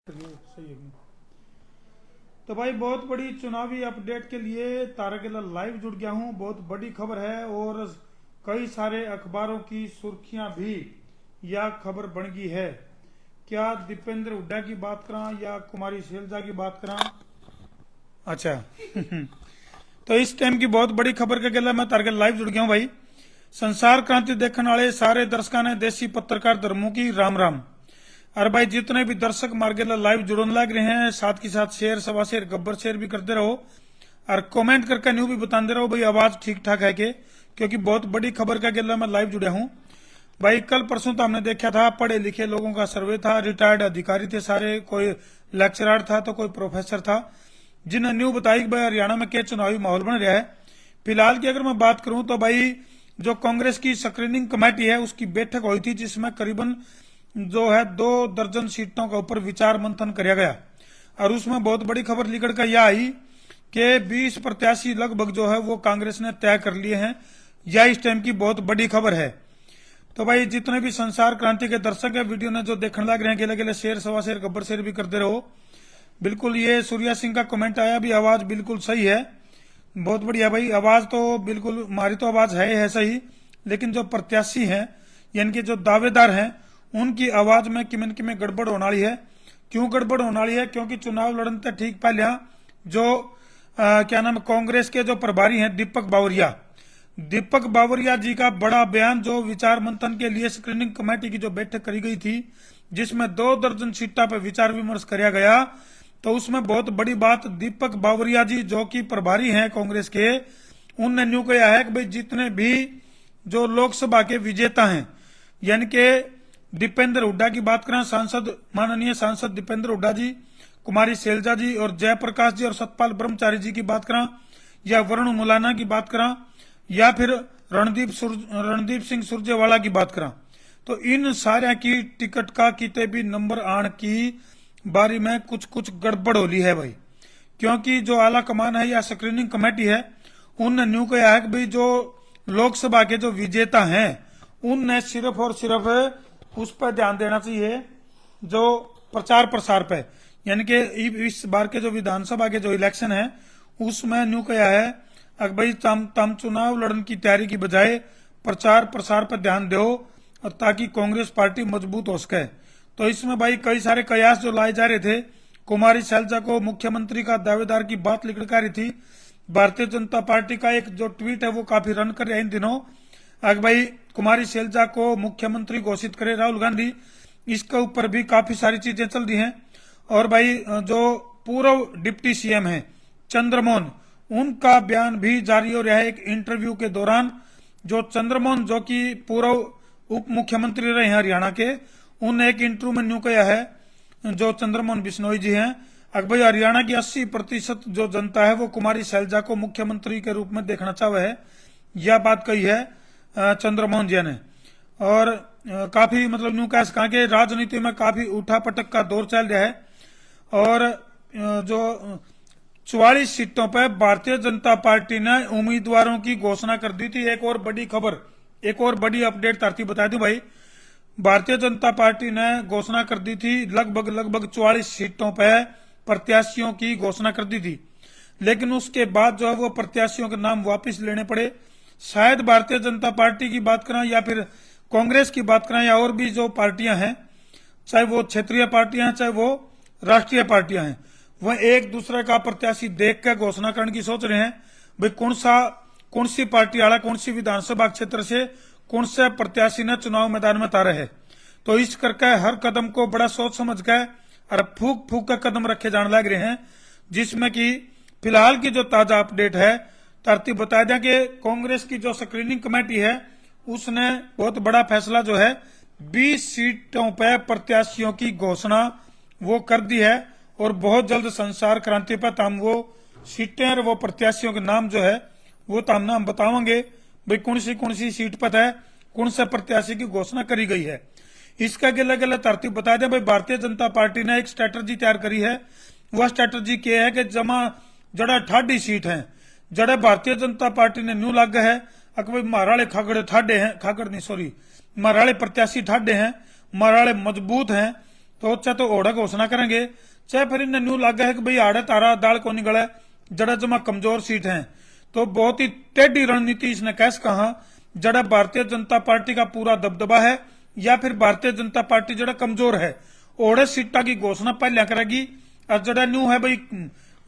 सही है। तो भाई बहुत बड़ी चुनावी अपडेट के लिए तारकेला लाइव जुड़ गया हूं। बहुत बड़ी खबर है और कई सारे अखबारों की सुर्खियां भी यह खबर बन गई है। क्या दीपेंद्र हुड्डा की बात करा या कुमारी शैलजा की बात करा? अच्छा तो इस टाइम की बहुत बड़ी खबर के गला मैं तारकेला लाइव जुड़ गया हूं भाई। संसार क्रांति देखने वाले सारे दर्शकों ने देसी पत्रकार धर्मों की राम राम। और भाई जितने भी दर्शक मार्गेला लाइव जुड़न लग रहे हैं साथ के साथ शेयर सवा शेयर गब्बर शेयर भी करते रहो और कमेंट करके न्यू भी बताते रहो भाई आवाज ठीक ठाक है के, क्योंकि बहुत बड़ी खबर का गेला मैं लाइव जुड़ा हूं भाई। कल परसों तो हमने देखा था पढ़े लिखे लोगों का सर्वे था, रिटायर्ड अधिकारी थे सारे, कोई लेक्चरर था तो कोई प्रोफेसर था, जिन्हें न्यू बताई कि भाई हरियाणा में क्या चुनावी माहौल बन रहा है। फिलहाल की अगर मैं बात करूं तो भाई जो कांग्रेस की स्क्रीनिंग कमेटी है उसकी बैठक हुई थी जिसमें करीबन जो है 2 दर्जन सीटों के ऊपर विचार मंथन किया गया और उसमें बहुत बड़ी खबर निकल कर यह आई कि 20 प्रत्याशी लगभग जो है वो कांग्रेस ने तय कर लिए हैं। यह इस टाइम की बहुत बड़ी खबर है। तो भाई जितने भी संसार क्रांति के दर्शक है वीडियो ने जो देखने लग रहे हैं अकेले अकेले शेयर सवा शेयर गब्बर शेयर भी करते रहो। बिल्कुल ये सूर्या सिंह का कमेंट आया भी आवाज बिल्कुल सही है, बहुत बढ़िया भाई। आवाज तो बिल्कुल हमारी तो आवाज है सही, लेकिन जो प्रत्याशी हैं यानी कि जो दावेदार हैं उनकी आवाज में किमें किमें गड़बड़ होने वाली है। क्यों गड़बड़ होने वाली है? क्योंकि चुनाव लड़ने ठीक पहले जो क्या नाम कांग्रेस के जो प्रभारी हैं दीपक बावरिया जी का बड़ा बयान जो विचार मंथन के लिए स्क्रीनिंग कमेटी की जो बैठक करी गई थी जिसमें 2 दर्जन सीटा पर विचार विमर्श किया गया, तो उसमें बहुत बड़ी बात दीपक बावरिया जी जो कि प्रभारी हैं कांग्रेस के, उनने न्यू कहा है कि भाई जितने भी जो लोकसभा के विजेता हैं यानी कि दीपेंद्र हुड्डा की बात करें, माननीय सांसद दीपेंद्र हुड्डा जी, कुमारी शैलजा जी और जयप्रकाश जी और सतपाल ब्रह्मचारी जी की बात करें या वरुण मुलाना की बात करें या फिर रणदीप सिंह सुरजेवाला की बात करें, तो इन सारे की टिकट का किते भी नंबर आने की बारी में कुछ गड़बड़ होली है भाई। क्योंकि जो आला कमान है या स्क्रीनिंग कमेटी है उनने न्यू कहा है कि भाई जो लोकसभा के जो विजेता हैं उनने सिर्फ और सिर्फ उस पर ध्यान देना चाहिए जो प्रचार प्रसार पे, यानी कि इस बार के जो विधानसभा के जो इलेक्शन है उसमें न्यू कहा है अगर भाई तम चुनाव लड़ने की तैयारी की बजाय प्रचार प्रसार पर ध्यान दो और ताकि कांग्रेस पार्टी मजबूत हो सके। तो इसमें भाई कई सारे कयास जो लाए जा रहे थे, कुमारी शैलजा को मुख्यमंत्री का दावेदार की बात लिखड़ रही थी। भारतीय जनता पार्टी का एक जो ट्वीट है वो काफी रन कर रहा है इन दिनों, अगर भाई कुमारी शैलजा को मुख्यमंत्री घोषित करे राहुल गांधी, इसके ऊपर भी काफी सारी चीजें चल रही हैं। और भाई जो पूर्व डिप्टी सीएम है चंद्रमोहन, उनका बयान भी जारी हो रहा है। एक इंटरव्यू के दौरान जो चंद्रमोहन जो कि पूर्व उप मुख्यमंत्री रहे हैं हरियाणा के, उन्होंने एक इंटरव्यू में न्यू कहा है जो चंद्रमोहन बिश्नोई जी हैं, अगर भाई हरियाणा की 80% जो जनता है वो कुमारी शैलजा को मुख्यमंत्री के रूप में देखना चाहे है, यह बात कही है चंद्रमोहन जी ने। और काफी मतलब न्यू कहा कि राजनीति में काफी उठापटक का दौर चल रहा है और जो 44 सीटों पर भारतीय जनता पार्टी ने उम्मीदवारों की घोषणा कर दी थी। एक और बड़ी खबर, एक और बड़ी अपडेट तारती बता दूं भाई, भारतीय जनता पार्टी ने घोषणा कर दी थी लगभग 44 सीटों पर प्रत्याशियों की घोषणा कर दी थी, लेकिन उसके बाद जो है वो प्रत्याशियों के नाम वापस लेने पड़े। शायद भारतीय जनता पार्टी की बात करें या फिर कांग्रेस की बात करें या और भी जो पार्टियां हैं, चाहे वो क्षेत्रीय पार्टियां हैं चाहे वो राष्ट्रीय पार्टियां हैं, वह एक दूसरे का प्रत्याशी देख कर घोषणा करने की सोच रहे हैं भाई कौन सी पार्टी वाला कौन सी विधानसभा क्षेत्र से कौन से प्रत्याशी ने चुनाव मैदान में उतारे है। तो इस करके हर कदम को बड़ा सोच समझ के और फूक फूक का कदम रखे जाने लग रहे हैं, जिसमें कि फिलहाल की जो ताजा अपडेट है तरतीब बता दें कि कांग्रेस की जो स्क्रीनिंग कमेटी है उसने बहुत बड़ा फैसला जो है 20 सीटों पर प्रत्याशियों की घोषणा वो कर दी है और बहुत जल्द संसार क्रांति पर हम वो सीटें और वो प्रत्याशियों के नाम जो है वो तो हम बताओगे भाई कौन सी सीट पर है कौन से प्रत्याशी की घोषणा करी गई है। इसका गला गला तरतीब बता दें भाई भारतीय जनता पार्टी ने एक स्ट्रेटजी तैयार करी है। वह स्ट्रेटजी क्या है कि जड़ा 18 सीट है जड़े भारतीय जनता पार्टी ने न्यू लग है भाई महाराले महाराले प्रत्याशी ठाडे हैं, महाराले मजबूत हैं, तो चाहे तो ओढ़ घोषणा करेंगे, चाहे फिर इन्हें न्यू लगा है कि भाई आड़े तारा दाल को नहीं गड़ा, जड़ा जमा कमजोर सीट है। तो बहुत ही टेढ़ी रणनीति इसने कैसे कहा, जड़ा भारतीय जनता पार्टी का पूरा दबदबा है या फिर भारतीय जनता पार्टी जड़ा कमजोर है, ओढ़े सीटा की घोषणा पहले करेगी। और जड़ा न्यू है भाई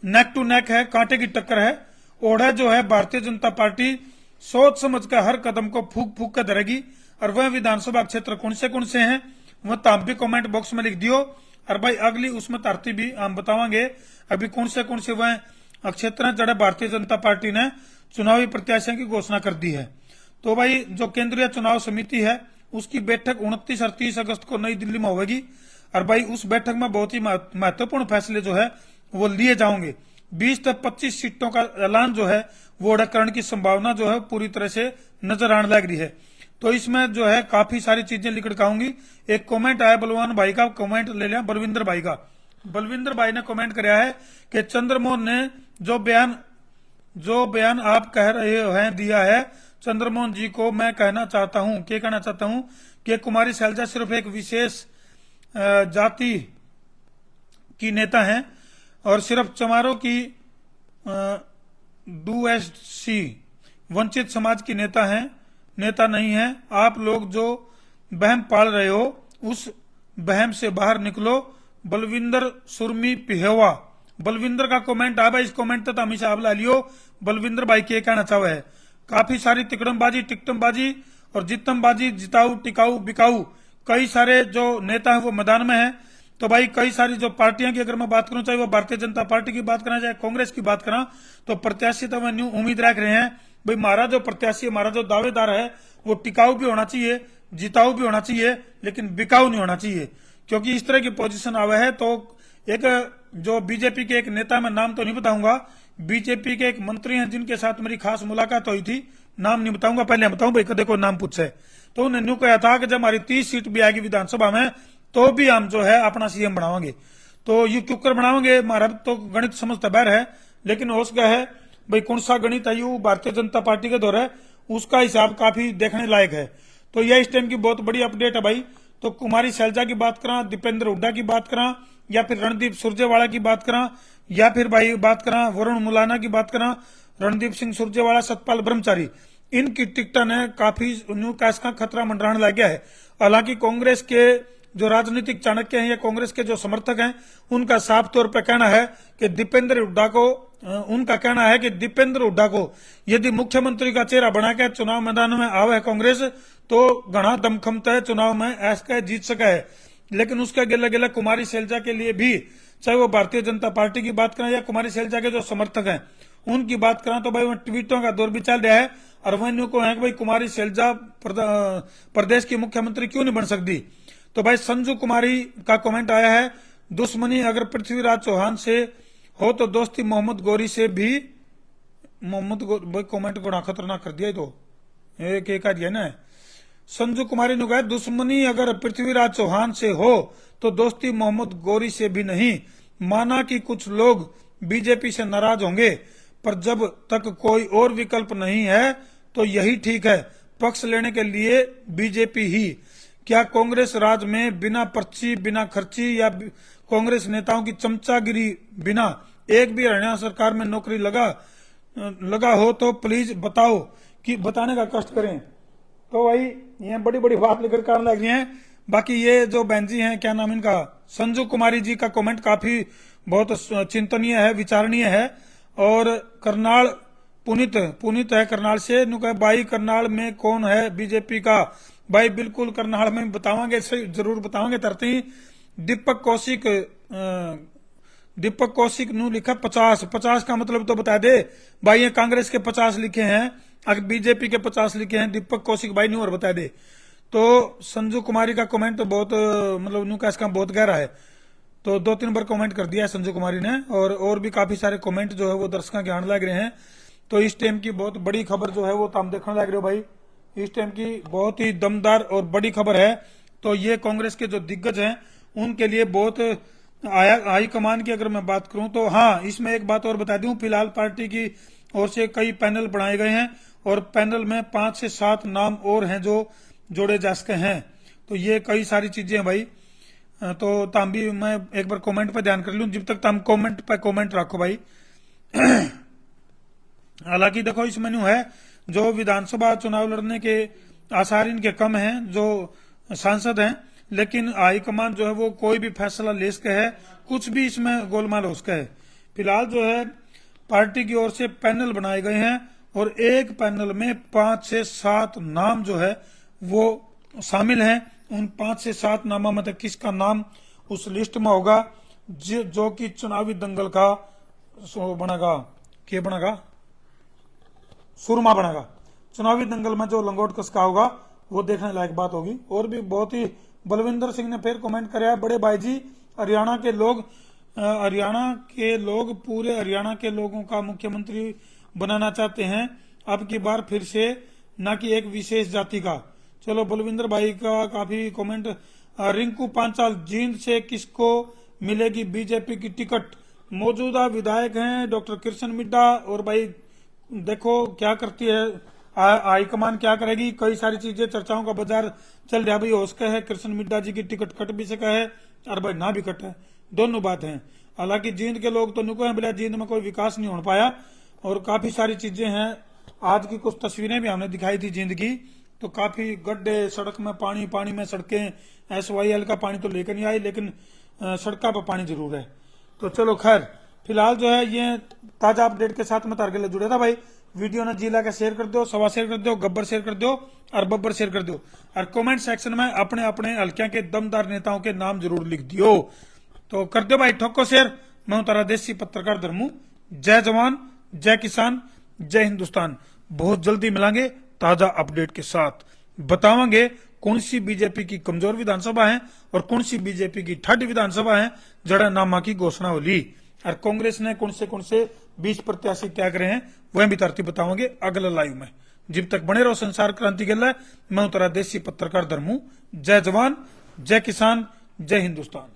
नेक टू नेक है, कांटे की टक्कर है। ओढ़े जो है भारतीय जनता पार्टी सोच समझ कर हर कदम को फूक फूक कर धरेगी। और वह विधानसभा क्षेत्र कौन से हैं वह तो आप भी कमेंट बॉक्स में लिख दियो। और भाई अगली उसमें तरती भी हम बतावांगे अभी कौन से वह क्षेत्र जड़ा भारतीय जनता पार्टी ने चुनावी प्रत्याशियों की घोषणा कर दी है। तो भाई जो केंद्रीय चुनाव समिति है उसकी बैठक 29 और 30 अगस्त को नई दिल्ली में होगी। और भाई उस बैठक में बहुत ही महत्वपूर्ण फैसले जो है वो लिए जाओगे। 20 से 25 सीटों का ऐलान जो है वो अड़करण की संभावना जो है पूरी तरह से नजर आने लग रही है। तो इसमें जो है काफी सारी चीजें लिख दिखाऊंगी। एक कमेंट आया बलवान भाई का, कमेंट ले लिया बलविंदर भाई का। बलविंदर भाई ने कमेंट कराया है कि चंद्रमोहन ने जो बयान आप कह रहे हैं दिया है, चंद्रमोहन जी को मैं कहना चाहता हूं कि कुमारी शैलजा सिर्फ एक विशेष जाति की नेता हैं और सिर्फ चमारों की डूएससी वंचित समाज की नेता नहीं है। आप लोग जो बहम पाल रहे हो उस बहम से बाहर निकलो। बलविंदर सुरमी पिहेवा, बलविंदर का कमेंट आ भाई, इस कमेंट तक हमेशा आप ला लियो बलविंदर भाई के कहना चाहे है। काफी सारी तिकड़मबाजी टिकटमबाजी और जितमबाजी, जिताऊ टिकाऊ बिकाऊ, कई सारे जो नेता है वो मैदान में है। तो भाई कई सारी जो पार्टियां की अगर मैं बात करूं, चाहे वो भारतीय जनता पार्टी की बात करा चाहे कांग्रेस की बात करा, तो प्रत्याशी तो न्यू उम्मीद रख रहे हैं भाई हमारा जो प्रत्याशी, हमारा जो दावेदार है वो टिकाऊ भी होना चाहिए, जिताऊ भी होना चाहिए, लेकिन बिकाऊ नहीं होना चाहिए। क्योंकि इस तरह की पोजीशन आवे है। तो एक जो बीजेपी के एक नेता, मैं नाम तो नहीं बताऊंगा, बीजेपी के एक मंत्री हैं जिनके साथ मेरी खास मुलाकात हुई थी, नाम नहीं बताऊंगा, पहले बताऊं भाई कदे को नाम पूछे। तो उन्हें न्यू कहा था कि जब हमारी 30 सीट भी आएगी विधानसभा में तो भी हम जो है अपना सीएम बनावांगे। तो ये क्यों कर बनावांगे, हमारा तो गणित समझता बैर है, लेकिन हो सका है भाई कौन सा गणित है यू भारतीय जनता पार्टी के दौर है, उसका हिसाब काफी देखने लायक है। तो यह इस टाइम की बहुत बड़ी अपडेट है भाई। तो कुमारी शैलजा की बात करा, दीपेंद्र हुड्डा की बात करा, या फिर रणदीप सुरजेवाला की बात करा, या फिर भाई बात करा वरुण मुलाना की बात करा, रणदीप सिंह सुरजेवाला, सतपाल ब्रह्मचारी, इनकी टिकट ने काफी न्यू कैश का खतरा मंडराने लग गया है। हालांकि कांग्रेस के जो राजनीतिक चाणक्य हैं या कांग्रेस के जो समर्थक हैं उनका साफ तौर पर कहना है कि दीपेंद्र हुड्डा को यदि मुख्यमंत्री का चेहरा बनाकर चुनाव मैदान में आवे कांग्रेस तो घना दमखमता है चुनाव में ऐसा जीत सका है। लेकिन उसके गिले गिले कुमारी शैलजा के लिए भी, चाहे वो भारतीय जनता पार्टी की बात करें या कुमारी शैलजा के जो समर्थक हैं उनकी बात करें, तो भाई वह ट्वीटों का दौर भी चल रहा है। और वह को है कि भाई कुमारी शैलजा प्रदेश की मुख्यमंत्री क्यों नहीं बन सकती। तो भाई संजू कुमारी का कमेंट आया है, दुश्मनी अगर पृथ्वीराज चौहान से हो तो दोस्ती मोहम्मद गौरी से भी। भाई कमेंट को खतरनाक कर दिया। तो एक दिया ना, संजू कुमारी ने कहा दुश्मनी अगर पृथ्वीराज चौहान से हो तो दोस्ती मोहम्मद गौरी से भी नहीं। माना कि कुछ लोग बीजेपी से नाराज होंगे, पर जब तक कोई और विकल्प नहीं है तो यही ठीक है, पक्ष लेने के लिए बीजेपी ही। क्या कांग्रेस राज में बिना पर्ची बिना खर्ची या कांग्रेस नेताओं की चमचागिरी बिना एक भी हरियाणा सरकार में नौकरी लगा हो तो प्लीज बताओ, कि बताने का कष्ट करें। तो भाई ये बड़ी बड़ी बात लेकर कर लग रही हैं। बाकी ये जो बहन जी हैं, क्या नाम इनका, संजू कुमारी जी का कमेंट काफी बहुत चिंतनीय है, विचारणीय है। और करनाल पुनित है करनाल से, भाई करनाल में कौन है बीजेपी का। भाई बिल्कुल करनाल में बतावांगे, जरूर बतावांगे तरती। दीपक कौशिक नु लिखा 50 का मतलब तो बता दे भाई। ये कांग्रेस के 50 लिखे हैं, अगर बीजेपी के 50 लिखे हैं, दीपक कौशिक भाई न्यू और बता दे। तो संजू कुमारी का कमेंट तो बहुत मतलब न्यू का बहुत गहरा है। तो 2-3 बार कमेंट कर दिया है संजू कुमारी ने, और भी काफी सारे कमेंट जो है वो दर्शकों के आने लग रहे हैं। तो इस टाइम की बहुत बड़ी खबर जो है वो हम देखने लग रहे हो भाई। इस टाइम की बहुत ही दमदार और बड़ी खबर है। तो ये कांग्रेस के जो दिग्गज हैं उनके लिए बहुत हाईकमान की अगर मैं बात करूं तो हाँ, इसमें एक बात और बता दूं, फिलहाल पार्टी की ओर से कई पैनल बनाए गए हैं और पैनल में 5 से 7 नाम और हैं जो जोड़े जा सके हैं। तो ये कई सारी चीजें हैं भाई। तो तम भी मैं एक बार कमेंट पे ध्यान कर लूं, जब तक तम कमेंट पे कमेंट रखो भाई। हालांकि देखो इस मेन्यू है जो विधानसभा चुनाव लड़ने के आसार इनके कम हैं जो सांसद हैं, लेकिन हाईकमान जो है वो कोई भी फैसला ले सके है, कुछ भी इसमें गोलमाल हो सके है। फिलहाल जो है पार्टी की ओर से पैनल बनाए गए हैं और एक पैनल में 5 से 7 नाम जो है वो शामिल हैं। उन 5 से 7 नामों में तक किसका नाम उस लिस्ट में होगा जो कि चुनावी दंगल का बनेगा, क्या बनेगा, सुरमा बनेगा। चुनावी दंगल में जो लंगोट कसका होगा वो देखने लायक बात होगी। और भी बहुत ही बलविंदर सिंह ने फिर कमेंट कराया, बड़े भाई जी हरियाणा के लोग पूरे हरियाणा के लोगों का मुख्यमंत्री बनाना चाहते हैं, अब की बार फिर से, न कि एक विशेष जाति का। चलो बलविंदर भाई का काफी कमेंट। रिंकू पांचाल, जींद से किसको मिलेगी बीजेपी की टिकट? मौजूदा विधायक हैं डॉक्टर कृष्ण मिड्डा। और भाई देखो क्या करती है हाईकमान, क्या करेगी। कई सारी चीजें चर्चाओं का बाजार चल रहा भाई, हो सका है कृष्ण मिड्डा जी की टिकट कट भी सका है और भाई ना भी कट है, दोनों बात है। हालांकि जींद के लोग तो नुको हैं बोला जींद में कोई विकास नहीं हो पाया और काफी सारी चीजें हैं। आज की कुछ तस्वीरें भी हमने दिखाई थी जींद की, तो काफी गड्ढे, सड़क में पानी, पानी में सड़कें, SYL का पानी तो लेकर नहीं आई, लेकिन सड़कों पर पानी जरूर है। तो चलो खैर, फिलहाल जो है ये ताजा अपडेट के साथ मैं तारगेले जुड़े था भाई। वीडियो ने जिला का शेयर कर दो, सवा शेयर कर दो, गब्बर शेयर कर दो और बब्बर शेयर कर दो और कमेंट सेक्शन में अपने अपने हल्किया के दमदार नेताओं के नाम जरूर लिख दियो। तो कर दो भाई ठोको शेयर। मैं हूं तारा देसी पत्रकार धर्मू। जय जवान, जय किसान, जय हिंदुस्तान। बहुत जल्दी मिलेंगे ताजा अपडेट के साथ, बतावांगे कौन सी बीजेपी की कमजोर विधानसभा है और कौन सी बीजेपी की ठड विधानसभा है जड़ा नामा की घोषणा होली, और कांग्रेस ने कौन से 20 प्रत्याशी त्याग रहे हैं वह भी तरतीब बताओगे अगले लाइव में। जब तक बने रहो संसार क्रांति के लिए, मैं उतरा देसी पत्रकार धर्मू। जय जवान, जय किसान, जय हिंदुस्तान।